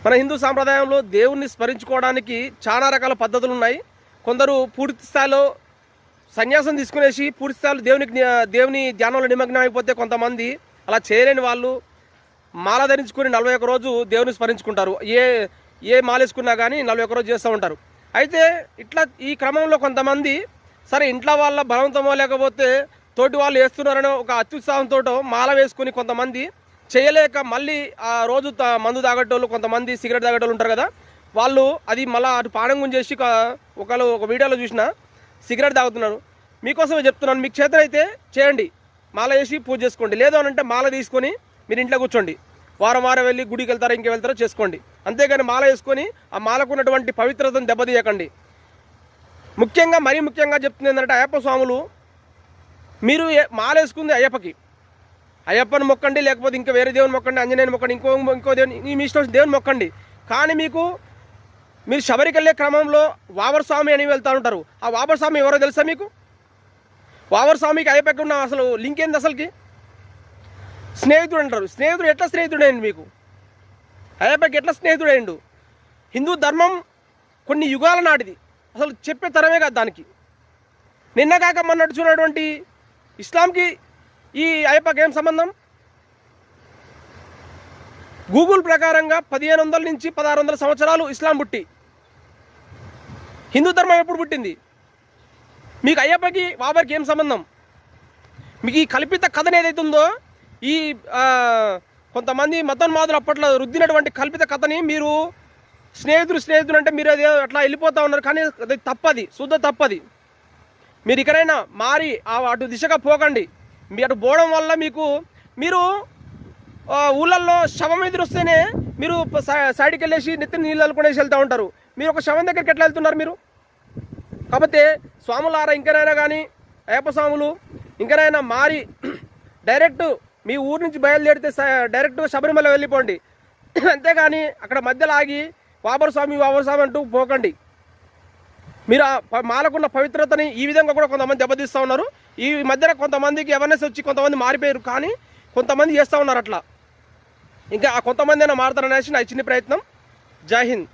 మన హిందూ సాంప్రదాయంలో దేవుణ్ణి స్మరించుకోవడానికి చాలా రకాల పద్ధతులు ఉన్నాయి. కొందరు పూర్తి స్థాయిలో సన్యాసం తీసుకునేసి పూర్తి స్థాయిలో దేవుని ధ్యానంలో నిమగ్నం అయిపోతే, కొంతమంది అలా చేయలేని వాళ్ళు మాల ధరించుకుని 41 రోజు దేవుని స్మరించుకుంటారు. ఏ మాల వేసుకున్నా కానీ 41 రోజు చేస్తూ ఉంటారు. అయితే ఇట్లా ఈ క్రమంలో కొంతమంది సరే ఇంట్లో వాళ్ళ బలవంతమో లేకపోతే తోటి వాళ్ళు వేస్తున్నారనో ఒక అత్యుత్సాహంతో మాల వేసుకుని కొంతమంది చేయలేక మళ్ళీ ఆ రోజు మందు తాగేటోళ్ళు, కొంతమంది సిగరెట్ తాగేటోళ్ళు ఉంటారు కదా, వాళ్ళు అది మళ్ళీ అటు పానంగుం చేసి ఒక వీడియోలో చూసిన సిగరెట్ తాగుతున్నారు. మీకోసమే చెప్తున్నాను, మీకు చేతనైతే చేయండి, మాల వేసి పూజ చేసుకోండి. లేదు అని అంటే మాల తీసుకొని మీరు ఇంట్లో కూర్చోండి, వారం వెళ్ళి గుడికి వెళ్తారో ఇంక వెళ్తారో చేసుకోండి. అంతేగాని మాల వేసుకొని ఆ మాలకు ఉన్నటువంటి పవిత్రతను దెబ్బతీయకండి. మరీ ముఖ్యంగా చెప్తుంది ఏంటంటే, అయ్యప్ప స్వాములు మీరు మాల వేసుకుంది అయ్యప్పని మొక్కండి, లేకపోతే ఇంకా వేరే దేవుని మొక్కండి, ఆంజనేయుని మొక్కండి, ఇంకో దేవుని మీ ఇష్టం దేవుని మొక్కండి. కానీ మీరు శబరికి వెళ్ళే క్రమంలో వావర్ స్వామి అని వెళ్తూ ఉంటారు. ఆ వావర్ స్వామి ఎవరో తెలుసా మీకు? వావర్ స్వామికి అయ్యప్పకి ఉన్న అసలు లింక్ ఏంది? అసలుకి స్నేహితుడు అంటారు. స్నేహితుడు ఎట్లా స్నేహితుడైండు మీకు? అయ్యప్పకి ఎట్లా స్నేహితుడైండు? హిందూ ధర్మం కొన్ని యుగాల నాటిది, అసలు చెప్పే తరమే కాదు దానికి. నిన్న కాక మొన్నట్టు చూసినటువంటి ఇస్లాంకి ఈ అయ్యప్పకి ఏం సంబంధం? గూగుల్ ప్రకారంగా 1500 నుంచి 1600 సంవత్సరాలు ఇస్లాం పుట్టి, హిందూ ధర్మం ఎప్పుడు పుట్టింది? మీకు అయ్యప్పకి బాబర్కి ఏం సంబంధం? మీకు ఈ కల్పిత కథను ఏదైతే ఉందో, ఈ కొంతమంది మతోన్మాదులు అప్పట్లో రుద్దినటువంటి కల్పిత కథని మీరు స్నేహితుడు అంటే మీరు అది అట్లా వెళ్ళిపోతూ ఉన్నారు. కానీ అది తప్పది, శుద్ధ తప్పది. మీరు ఇక్కడైనా మారి అటు దిశగా పోకండి. మీ అటు పోవడం వల్ల మీరు ఊళ్ళల్లో శవం ఎదురొస్తేనే మీరు సైడ్కి వెళ్ళేసి నెత్తిని నీళ్ళు అల్లుకునేసి వెళ్తూ ఉంటారు. మీరు ఒక శవం దగ్గరికి ఎట్లా వెళ్తున్నారు మీరు? కాకపోతే స్వాములారా, ఇంకనైనా కానీ అయ్యప్ప స్వాములు ఇంకనైనా మారి డైరెక్ట్ మీ ఊరు నుంచి బయలుదేరితే డైరెక్ట్ శబరిమల వెళ్ళిపోండి. అంతేగాని అక్కడ మధ్యలో ఆగి వాబర్ స్వామి అంటూ పోకండి. మీరు మాలకున్న పవిత్రతని ఈ విధంగా కూడా కొంతమంది దెబ్బతీస్తూ ఉన్నారు. ఈ మధ్యన కొంతమందికి అవేర్నెస్ వచ్చి కొంతమంది మారిపోయారు, కానీ కొంతమంది చేస్తూ ఉన్నారు అట్లా. ఇంకా కొంతమంది అయినా మారుతారనేసి నా చిన్న ప్రయత్నం. జై హింద్.